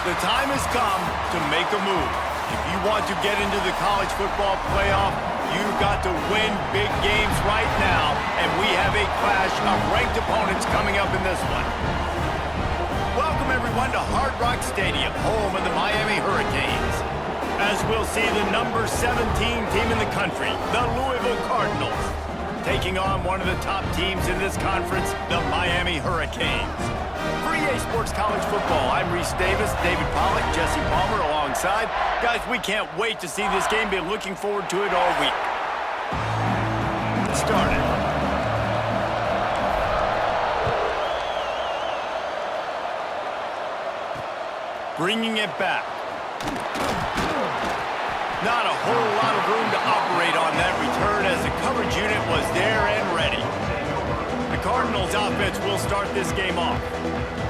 The time has come to make a move. If you want to get into the college football playoff, you've got to win big games right now, and we have a clash of ranked opponents coming up in this one. Welcome, everyone, to Hard Rock Stadium, home of the Miami Hurricanes. As we'll see the number 17 team in the country, the Louisville Cardinals, taking on one of the top teams in this conference, the Miami Hurricanes. For EA Sports College Football, I'm Reese Davis, David Pollack, Jesse Palmer alongside. Guys, we can't wait to see this game. Been looking forward to it all week. Get started. Bringing it back. Not a whole lot of room to operate on that return as the coverage unit was there and ready. The Cardinals offense will start this game off.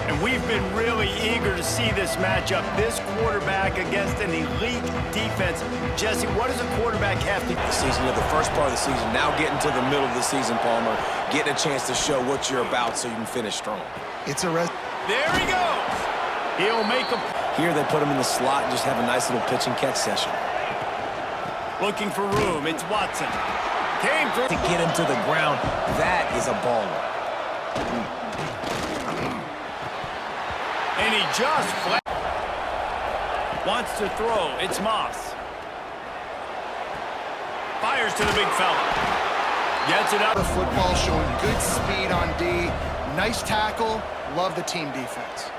And we've been really eager to see this matchup. This quarterback against an elite defense. Jesse, what does a quarterback have to do? The season, the first part of the season, now getting to the middle of the season, Palmer, getting a chance to show what you're about so you can finish strong. There he goes. He'll make a... Here they put him in the slot and just have a nice little pitch and catch session. Looking for room. It's Watson. Came through. To get him to the ground, that is a baller. And he just wants to throw. It's Moss. Fires to the big fella. Gets it up. The football showing good speed on D. Nice tackle. Love the team defense.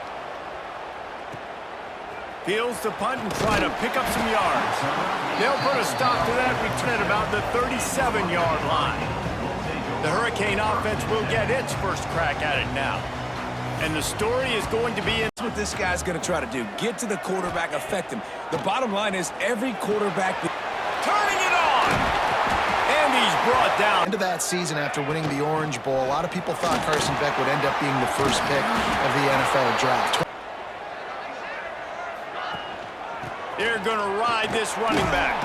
Feels to punt and try to pick up some yards. They'll put a stop to that return at about the 37-yard line. The Hurricane offense will get its first crack at it now. And the story is going to be... That's what this guy's going to try to do. Get to the quarterback, affect him. The bottom line is every quarterback... Turning it on! And he's brought down. Into that season after winning the Orange Bowl, a lot of people thought Carson Beck would end up being the first pick of the NFL draft. They're going to ride this running back.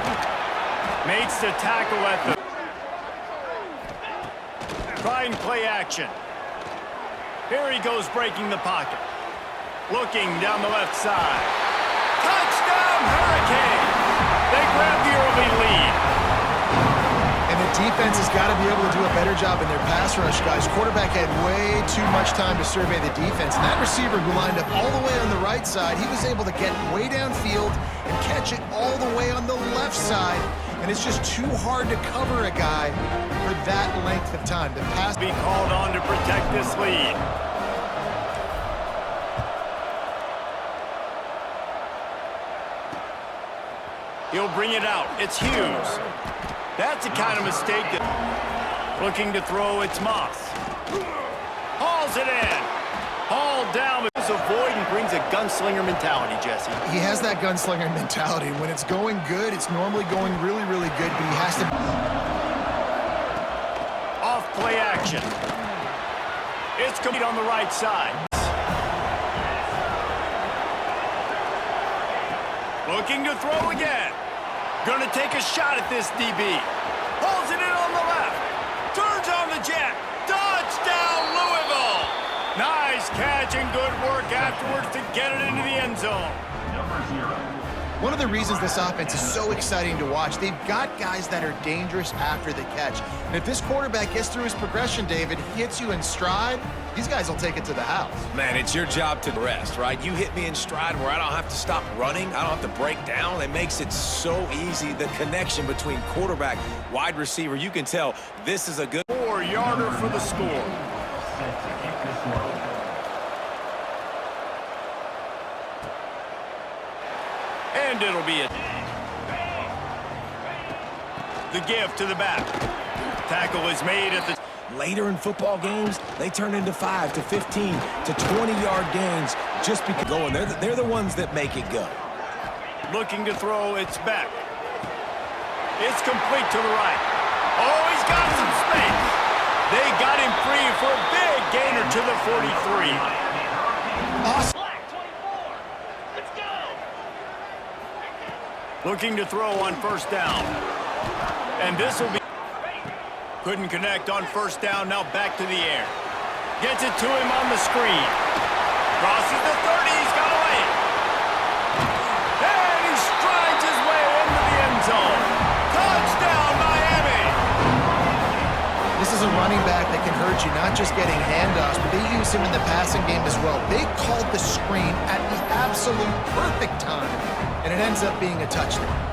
Makes the tackle at the... Try and play action. Here he goes breaking the pocket. Looking down the left side. Touchdown, Hurricane! They grab the early lead. And the defense has got to be able to do a better job in their pass rush, guys. Quarterback had way too much time to survey the defense. And that receiver who lined up all the way on the right side, he was able to get way downfield and catch it all the way on the left side. And it's just too hard to cover a guy for that length of time. The pass be called on to protect this lead. He'll bring it out. It's Hughes. That's the kind of mistake that... Looking to throw, it's Moss. Hauls it in. Hauled down. This avoid and brings a gunslinger mentality, Jesse. He has that gunslinger mentality. When it's going good, it's normally going really, really good, but he has to... Off play action. It's complete on the right side. Looking to throw again. Gonna take a shot at this DB. Pulls it in on the left. Turns on the jet. Touchdown, Louisville. Nice catch and good work afterwards to get it into the end zone. One of the reasons this offense is so exciting to watch, they've got guys that are dangerous after the catch. And if this quarterback gets through his progression, David, hits you in stride, these guys will take it to the house. Man, it's your job to rest, right? You hit me in stride where I don't have to stop running. I don't have to break down. It makes it so easy, the connection between quarterback, wide receiver. You can tell this is a good 4-yarder for the score. And it'll be it. The give to the back. Tackle is made at the... Later in football games, they turn into 5 to 15 to 20-yard gains just because going. They're the ones that make it go. Looking to throw, it's back. It's complete to the right. Oh, he's got some space. They got him free for a big gainer to the 43. Awesome. Looking to throw on first down. And this will be... Couldn't connect on first down, now back to the air. Gets it to him on the screen. Crosses the 30, he's got away. strategy, not just getting handoffs, but they use him in the passing game as well. They called the screen at the absolute perfect time, and it ends up being a touchdown.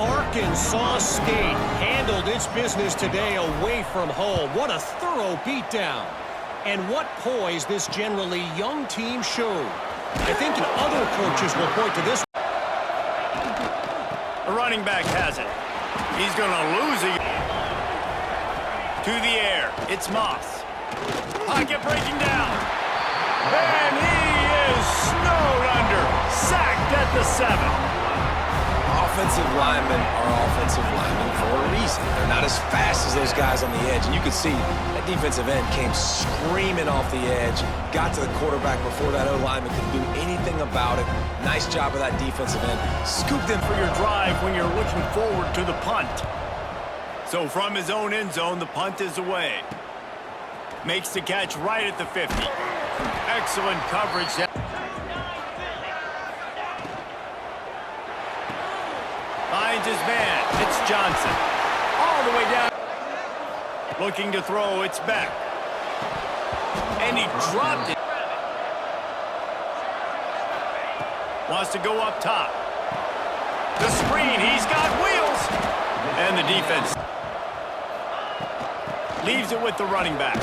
Arkansas State handled its business today away from home. What a thorough beatdown. And what poise this generally young team showed. I think other coaches will point to this. The running back has it. He's going to lose it. To the air. It's Moss. Pocket breaking down. And he is snowed under. Sacked at the 7. Offensive linemen are offensive linemen for a reason. They're not as fast as those guys on the edge. And you can see that defensive end came screaming off the edge, got to the quarterback before that O-lineman could do anything about it. Nice job of that defensive end. Scooped in for your drive when you're looking forward to the punt. So from his own end zone, the punt is away. Makes the catch right at the 50. Excellent coverage. Finds his man. It's Johnson. All the way down. Looking to throw. It's Beck. And he dropped it. Wants to go up top. The screen. He's got wheels. And the defense leaves it with the running back.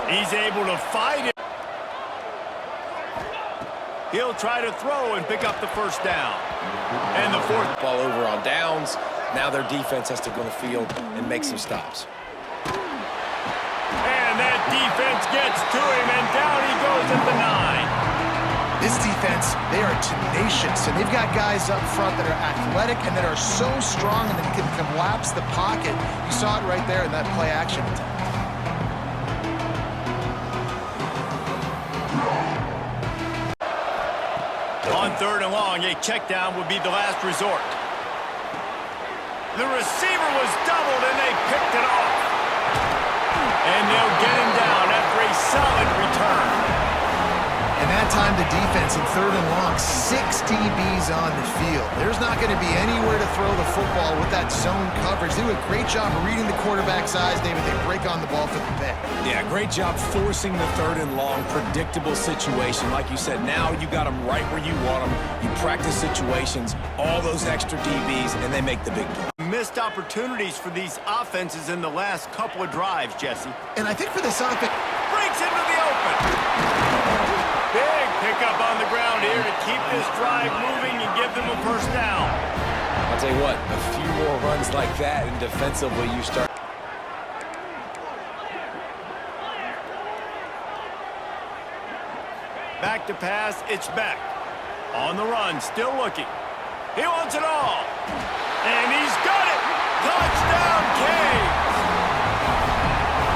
He's able to fight it. He'll try to throw and pick up the first down. And the fourth ball over on downs. Now their defense has to go to the field and make some stops. And that defense gets to him, and down he goes at the 9. This defense, they are tenacious, and they've got guys up front that are athletic and that are so strong and that can collapse the pocket. You saw it right there in that play action attempt. On 3rd and long, a check down would be the last resort. The receiver was doubled, and they picked it off. And they'll get him down after a solid return. And that time the defense in 3rd and long, 6 DBs on the field. There's not going to be anywhere to throw the football with that zone coverage. They do a great job of reading the quarterback's eyes, David. They break on the ball for the pick. Yeah, great job forcing the 3rd and long, predictable situation. Like you said, now you got them right where you want them. You practice situations, all those extra DBs, and they make the big play. Missed opportunities for these offenses in the last couple of drives, Jesse. And I think for this offense, breaks into the open. Big pickup on the ground here to keep this drive moving and give them a first down. I'll tell you what, a few more runs like that, and defensively you start. Back to pass, it's Beck. On the run, still looking. He wants it all. And he's got it! Touchdown, Canes!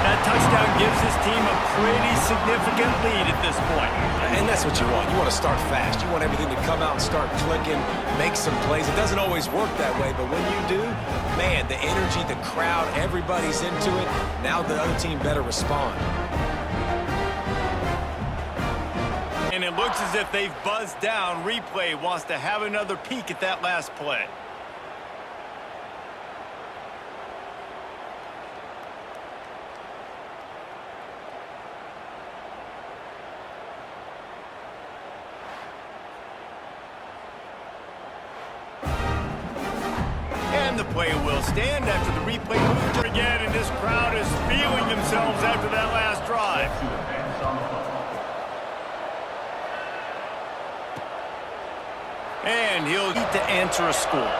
That touchdown gives his team a pretty significant lead at this point. And that's what you want. You want to start fast. You want everything to come out and start clicking, make some plays. It doesn't always work that way, but when you do, man, the energy, the crowd, everybody's into it. Now the other team better respond. And it looks as if they've buzzed down. Replay wants to have another peek at that last play. And the play will stand after the replay moves again, and this crowd is feeling themselves after that last drive. And he'll need to answer a score.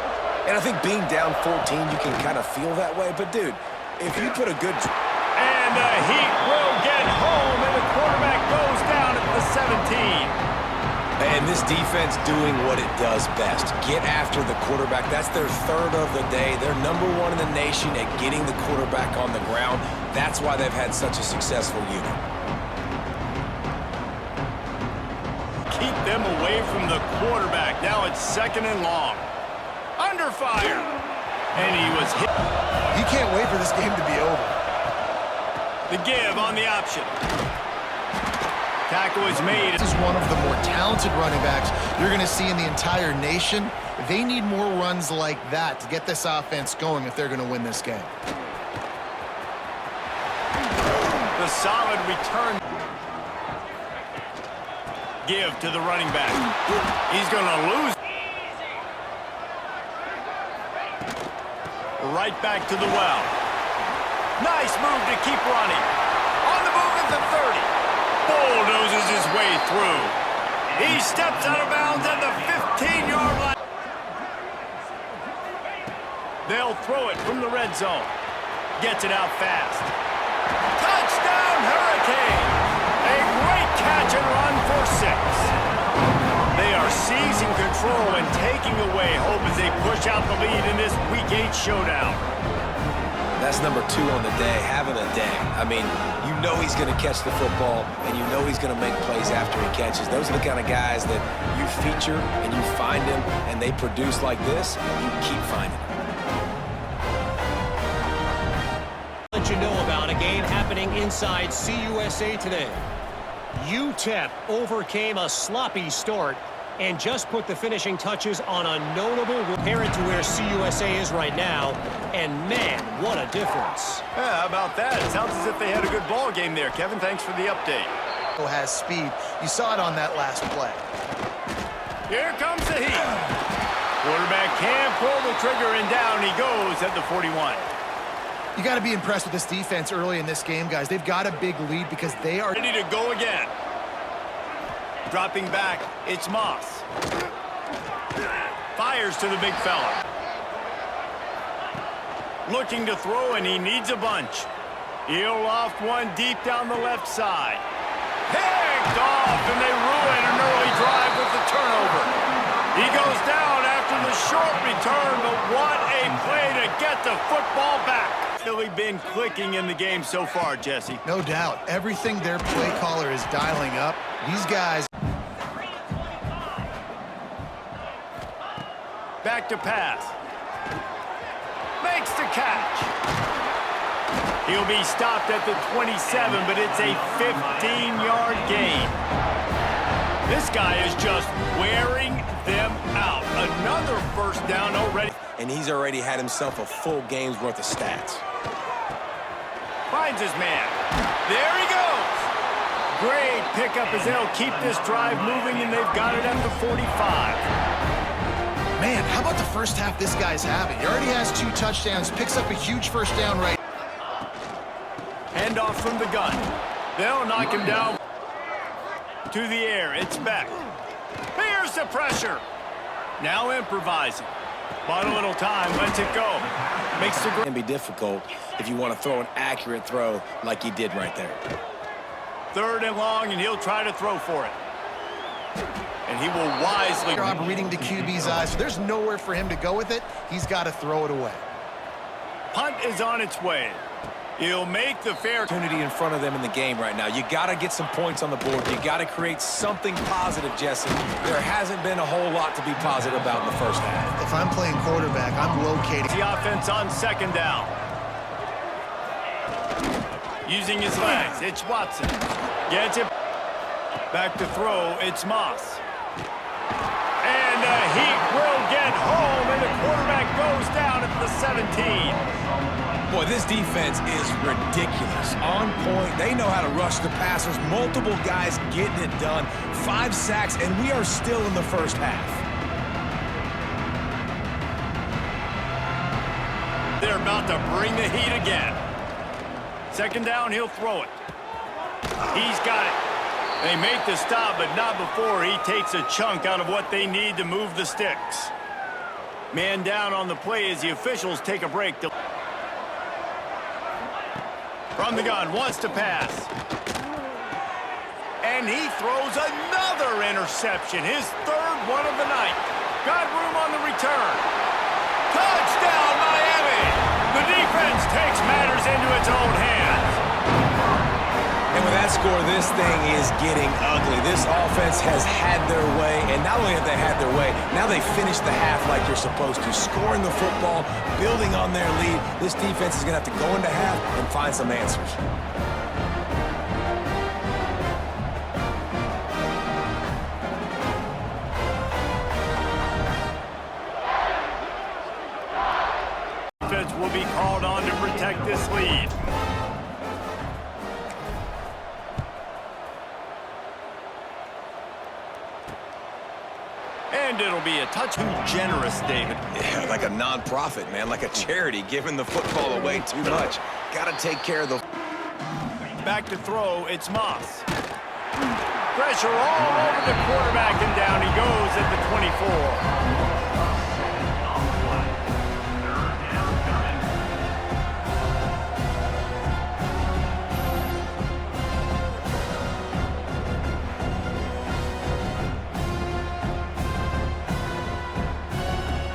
And I think being down 14, you can kind of feel that way. But, dude, if you put a good... And the Heat will get home, and the quarterback goes down at the 17. And this defense doing what it does best. Get after the quarterback. That's their 3rd of the day. They're number 1 in the nation at getting the quarterback on the ground. That's why they've had such a successful unit. Keep them away from the quarterback. Now it's 2nd and long. Under fire. And he was hit. you can't wait for this game to be over. The give on the option. Tackle is made. This is one of the more talented running backs you're going to see in the entire nation. They need more runs like that to get this offense going if they're going to win this game. The solid return. Give to the running back. He's going to lose. Right back to the well. Nice move to keep running. On the move at the 30. Bulldozes his way through. He steps out of bounds at the 15-yard line. They'll throw it from the red zone. Gets it out fast. Touchdown, Hurricane! A great catch and run for 6. They are seizing control and taking away hope as they push out the lead in this Week 8 showdown. That's number 2 on the day, having a day. I mean, you know he's going to catch the football, and you know he's going to make plays after he catches. Those are the kind of guys that you feature and you find them, and they produce like this, you keep finding them. Let you know about a game happening inside CUSA today. UTEP overcame a sloppy start and just put the finishing touches on a notable compare it to where CUSA is right now. And man, what a difference. Yeah, how about that? It sounds as if they had a good ball game there. Kevin, thanks for the update. Has speed. You saw it on that last play. Here comes the heat. Quarterback can't pull the trigger, and down he goes at the 41. You got to be impressed with this defense early in this game, guys. They've got a big lead because they are ready to go again. Dropping back, it's Moss. Fires to the big fella. Looking to throw, and he needs a bunch. He'll loft one deep down the left side. Picked off, and they ruin an early drive with the turnover. He goes down after the short return, but what a play to get the football back. Really been clicking in the game so far, Jesse. no doubt. Everything their play caller is dialing up. These guys. Back to pass. Makes the catch. He'll be stopped at the 27, but it's a 15-yard gain. This guy is just wearing them out. Another first down already. And he's already had himself a full game's worth of stats. Finds his man. There he goes. Great pickup as they'll keep this drive moving, and they've got it at the 45. Man, how about the first half this guy's having? He already has 2 touchdowns, picks up a huge first down right. Handoff from the gun. They'll knock him down. To the air, it's back. Here's the pressure. Now improvising. Bought a little time, lets it go. Makes the It can be difficult if you want to throw an accurate throw like he did right there. 3rd and long, and he'll try to throw for it. And he will wisely. Job reading the QB's eyes. So there's nowhere for him to go with it. He's got to throw it away. Punt is on its way. He'll make the fair Opportunity in front of them in the game right now. You got to get some points on the board. You got to create something positive, Jesse. There hasn't been a whole lot to be positive about in the first half. If I'm playing quarterback, I'm locating. the offense on 2nd down. Using his legs, it's Watson. Gets it. Back to throw, it's Moss. And the Heat will get home, and the quarterback goes down at the 17. Boy, this defense is ridiculous. On point. They know how to rush the passers. Multiple guys getting it done. 5 sacks, and we are still in the first half. They're about to bring the heat again. 2nd down, he'll throw it. He's got it. They make the stop, but not before he takes a chunk out of what they need to move the sticks. Man down on the play as the officials take a break. From the gun, wants to pass. And he throws another interception, his 3rd one of the night. Got room on the return. Touchdown, Miami! The defense takes matters into its own hands. And with that score, this thing is getting ugly. This offense has had their way, and not only have they had their way, now they finish the half like you're supposed to, scoring the football, building on their lead. This defense is going to have to go into half and find some answers. And it'll be a touch too generous, David. Yeah, like a non-profit, man, like a charity, giving the football away too much. Got to take care of the... Back to throw, it's Moss. Pressure all over the quarterback, and down he goes at the 24.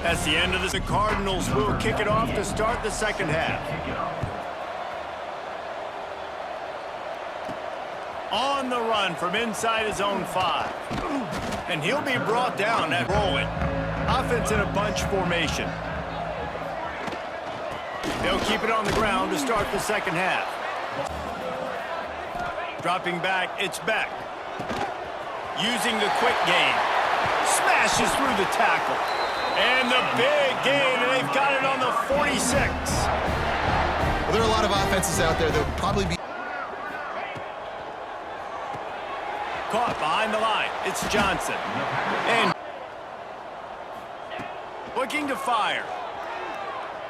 That's the end of this. The Cardinals will kick it off to start the second half. On the run from inside his own 5. And he'll be brought down at rolling. Offense in a bunch formation. They'll keep it on the ground to start the second half. Dropping back, it's Beck. Using the quick game. Smashes through the tackle. And the big gain, and they've got it on the 46. Well, there are a lot of offenses out there that would probably be... Caught behind the line. It's Johnson. And looking to fire.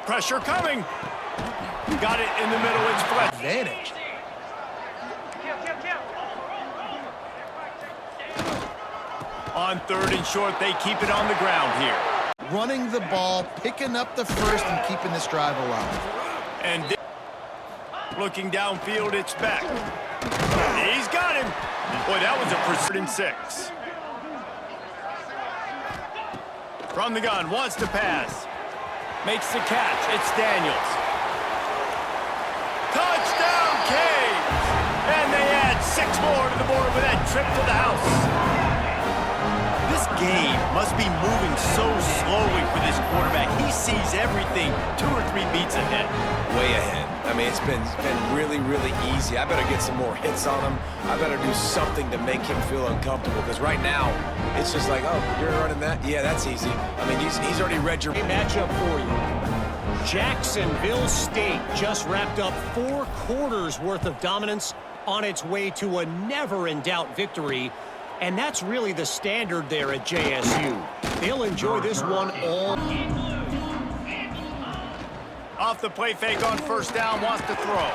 Pressure coming. Got it in the middle. It's Fletcher. Advantage. On 3rd and short, they keep it on the ground here. Running the ball, picking up the first, and keeping this drive alive. And looking downfield, it's Beck. He's got him. Boy, that was a precision 6. From the gun, wants to pass. Makes the catch. It's Daniels. Touchdown, Canes! And they add 6 more to the board with that trip to the house. This game must be moving so slowly for this quarterback. He sees everything 2 or 3 beats ahead. Way ahead. I mean, it's been really, really easy. I better get some more hits on him. I better do something to make him feel uncomfortable, because right now, it's just like, oh, you're running that? Yeah, that's easy. I mean, he's already read your... Matchup for you. Jacksonville State just wrapped up 4 quarters worth of dominance on its way to a never-in-doubt victory. And that's really the standard there at JSU. They'll enjoy this one all. Off the play fake on 1st down, wants to throw.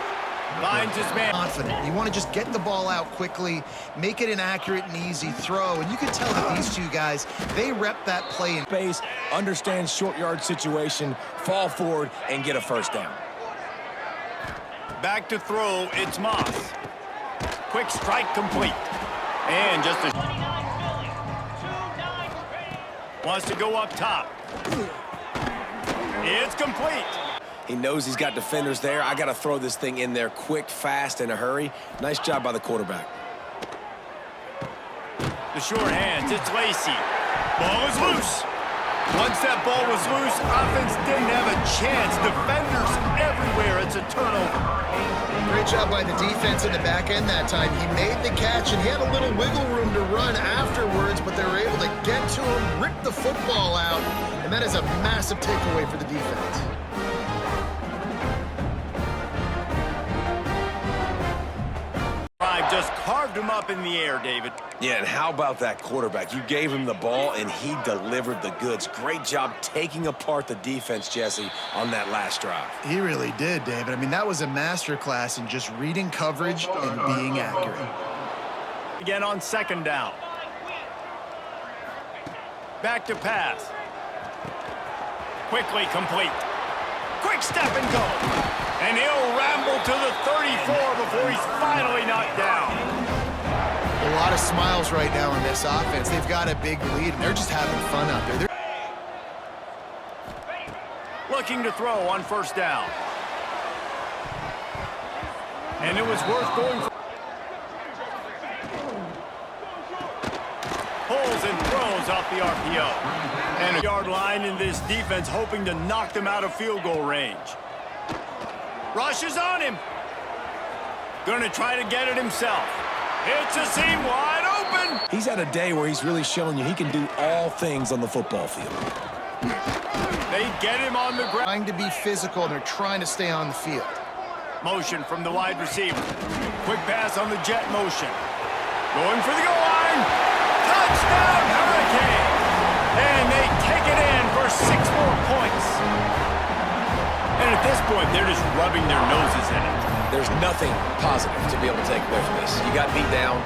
Finds his man. Confident. You want to just get the ball out quickly, make it an accurate and easy throw. And you can tell that these 2 guys, they rep that play in Space, understand short yard situation, fall forward, and get a 1st down. Back to throw, it's Moss. Quick strike complete. And just a... Wants to go up top. It's complete. He knows he's got defenders there. I got to throw this thing in there quick, fast, in a hurry. Nice job by the quarterback. The short hands, it's Lacey. Ball is loose. Once that ball was loose, offense didn't have a chance. Defenders everywhere. It's a turnover. Great job by the defense in the back end that time. He made the catch, and he had a little wiggle room to run afterwards, but they were able to get to him, rip the football out, and that is a massive takeaway for the defense. Just carved him up in the air, David. Yeah, and how about that quarterback? You gave him the ball, and he delivered the goods. Great job taking apart the defense, Jesse, on that last drive. He really did, David. I mean, that was a masterclass in just reading coverage and being accurate. Again on 2nd down. Back to pass. Quickly complete. Quick step and go. And he'll ramble to the 34 before he's finally knocked down. A lot of smiles right now on this offense. They've got a big lead, and they're just having fun out there. Looking to throw on 1st down. And it was worth going for. Pulls and throws off the RPO. And a yard line in this defense hoping to knock them out of field goal range. Rushes on him. Gonna try to get it himself. It's a seam wide open. He's had a day where he's really showing you he can do all things on the football field. They get him on the ground. Trying to be physical, and they're trying to stay on the field. Motion from the wide receiver. Quick pass on the jet motion. Going for the goal line. Touchdown, Hurricane. point, they're just rubbing their noses in it. There's nothing positive to be able to take away from this. You got beat down.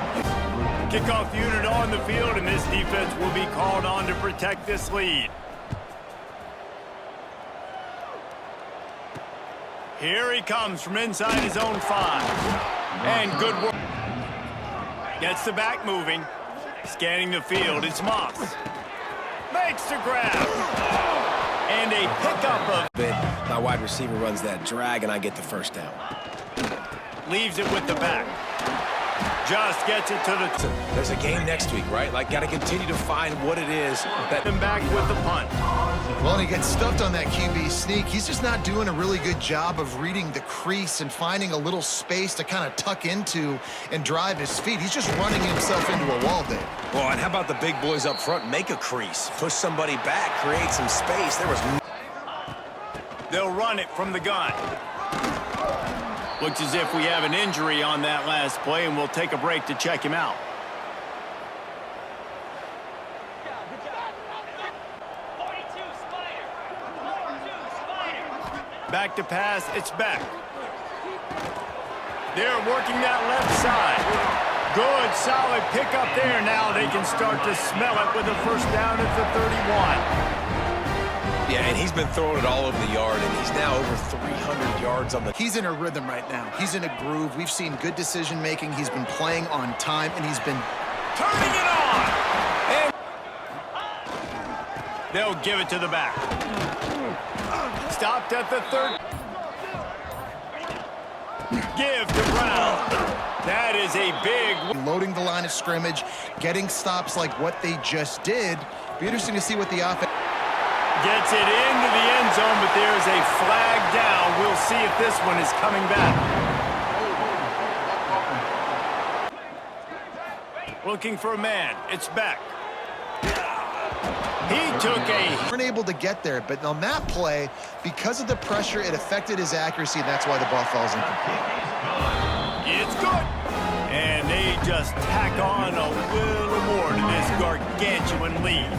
Kickoff unit on the field, and this defense will be called on to protect this lead. Here he comes from inside his own 5. And good work. Gets the back moving. Scanning the field, it's Moss. Makes the grab. And a pickup of... My wide receiver runs that drag, and I get the first down. Leaves it with the back. Just gets it to the... There's a game next week, right? Like, got to continue to find what it is that... Him back with the punt. Well, and he gets stuffed on that QB sneak. He's just not doing a really good job of reading the crease and finding a little space to kind of tuck into and drive his feet. He's just running himself into a wall there. Well, and how about the big boys up front? Make a crease. Push somebody back. Create some space. There was... They'll run it from the gun. Looks as if we have an injury on that last play, and we'll take a break to check him out. Back to pass, it's back. They're working that left side. Good, solid pickup there. Now they can start to smell it with a first down at the 31. Yeah, and he's been throwing it all over the yard, and he's now over 300 yards on the... He's in a rhythm right now. He's in a groove. We've seen good decision-making. He's been playing on time, and he's been... Turning it on! And they'll give it to the back. Stopped at the 3rd. Give to Brown. That is a big... Loading the line of scrimmage, getting stops like what they just did. Be interesting to see what the offense... Gets it into the end zone, but there's a flag down. We'll see if this one is coming back. Looking for a man. It's back. He took a... Weren't able to get there, but on that play, because of the pressure, it affected his accuracy, and that's why the ball falls incomplete. It's good. And they just tack on a little more to this gargantuan lead.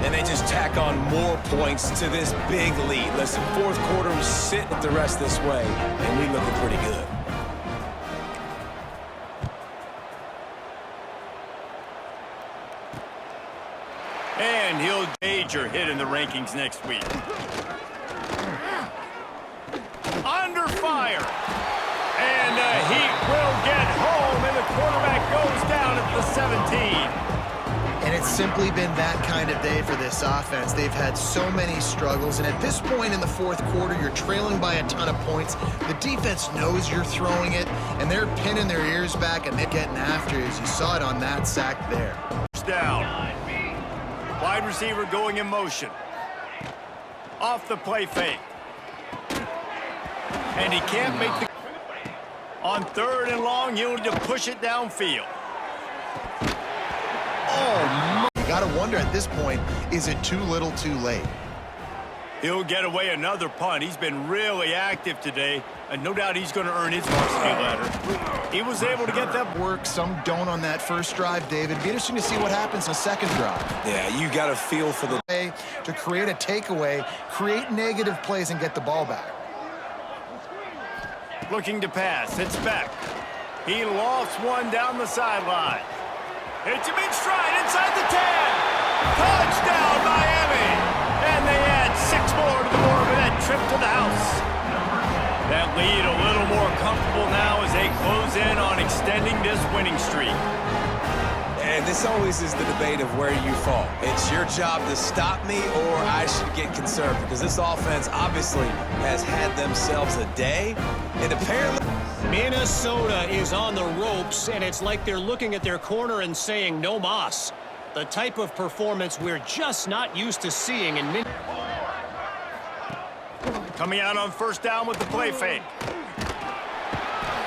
And they just tack on more points to this big lead. Listen, 4th quarter, we sit the rest this way, and we looking pretty good. And he'll major hit in the rankings next week. Under fire. And the Heat will get home, and the quarterback goes down at the 17. And it's simply been that kind of day for this offense. They've had so many struggles, and at this point in the 4th quarter, you're trailing by a ton of points. The defense knows you're throwing it, and they're pinning their ears back, and they're getting after you, as you saw it on that sack there. Down. Wide receiver going in motion. Off the play fake. And he can't make the... On 3rd and long, he'll need to push it downfield. Oh, you got to wonder at this point, is it too little too late? He'll get away another punt. He's been really active today, and no doubt he's going to earn his varsity ladder. He was able to get that work. Some don't on that first drive, David. Be interesting to see what happens on the 2nd drive. Yeah, you got to feel for the... To create a takeaway, create negative plays, and get the ball back. Looking to pass. It's back. He lofts one down the sideline. It's a big stride inside the 10. Touchdown, Miami. And they add 6 more to the board with that trip to the house. That lead a little more comfortable now as they close in on extending this winning streak. And this always is the debate of where you fall. It's your job to stop me, or I should get concerned, because this offense obviously has had themselves a day, and apparently... Minnesota is on the ropes, and it's like they're looking at their corner and saying, no mas. The type of performance we're just not used to seeing in Minnesota. Coming out on 1st down with the play fake.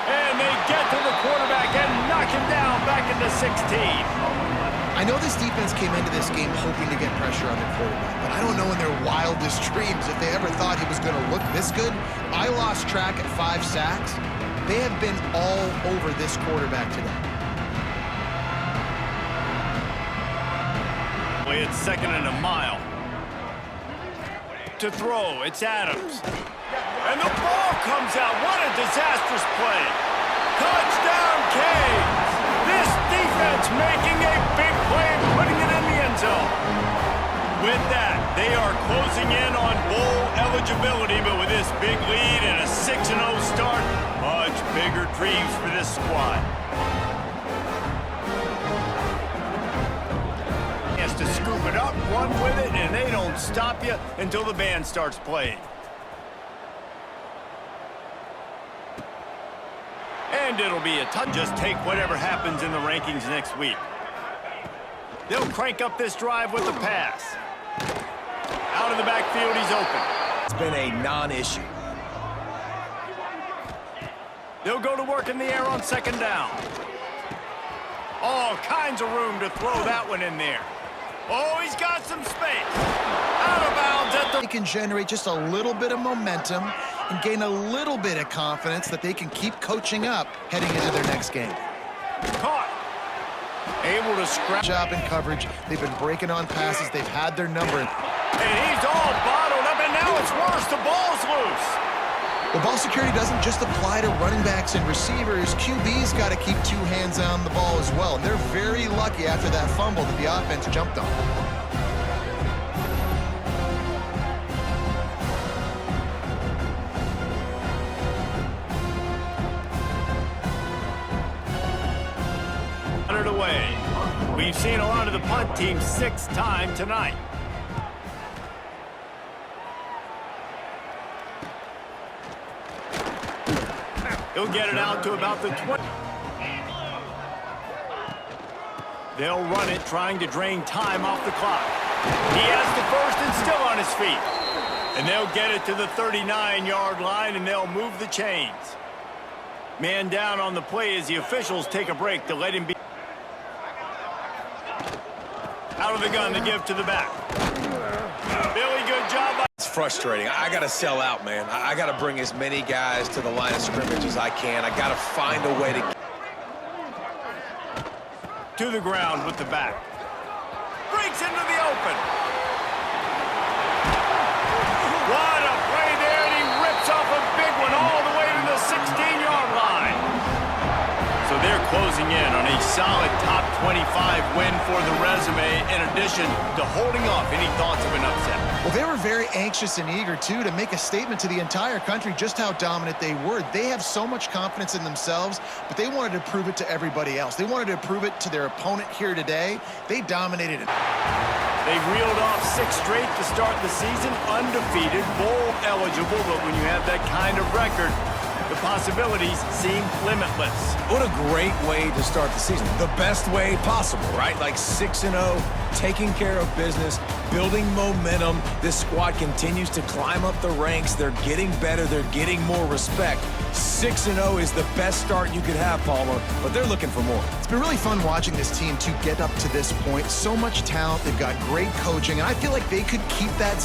And they get to the quarterback and knock him down back into 16. I know this defense came into this game hoping to get pressure on the quarterback, but I don't know in their wildest dreams if they ever thought he was going to look this good. I lost track at 5 sacks. They have been all over this quarterback today. It's 2nd and a mile. To throw, it's Adams. And the ball comes out. What a disastrous play. Touchdown, Canes. This defense making a big play and putting it in the end zone. With that, they are closing in on bowl eligibility, but with this big lead and a 6-0 start, much bigger dreams for this squad. Has to scoop it up, run with it, and they don't stop you until the band starts playing. And it'll be a touch. Just take whatever happens in the rankings next week. They'll crank up this drive with the pass. Out of the backfield, he's open. It's been a non-issue. They'll go to work in the air on second down. All kinds of room to throw that one in there. Oh, he's got some space. Out of bounds at the... They can generate just a little bit of momentum and gain a little bit of confidence that they can keep coaching up heading into their next game. Caught. Able to scratch. Job in coverage. They've been breaking on passes. They've had their number. And he's all bottled up, and now it's worse. The ball's loose. The ball security doesn't just apply to running backs and receivers. QB's got to keep two hands on the ball as well. And they're very lucky after that fumble that the offense jumped on. Away. We've seen a lot of the punt team 6 times tonight. He'll get it out to about the 20. They'll run it, trying to drain time off the clock. He has the first and still on his feet. And they'll get it to the 39-yard line, and they'll move the chains. Man down on the play as the officials take a break to let him be. Out of the gun to give to the back. Billy, good job. It's frustrating. I got to sell out, man. I got to bring as many guys to the line of scrimmage as I can. I got to find a way to the ground with the back. Breaks into the open. What a play there, and he rips off a big one all the way to the 16-yard line. So they're closing in on a solid top 25 win for the resume, in addition to holding off any thoughts of an upset. Well, they were very anxious and eager, too, to make a statement to the entire country just how dominant they were. They have so much confidence in themselves, but they wanted to prove it to everybody else. They wanted to prove it to their opponent here today. They dominated it. They reeled off 6 straight to start the season, undefeated, bowl eligible, but when you have that kind of record, the possibilities seem limitless. What a great way to start the season. The best way possible, right? Like 6-0, taking care of business, building momentum. This squad continues to climb up the ranks. They're getting better. They're getting more respect. 6-0 is the best start you could have, Palmer, but they're looking for more. It's been really fun watching this team to get up to this point. So much talent. They've got great coaching, and I feel like they could keep that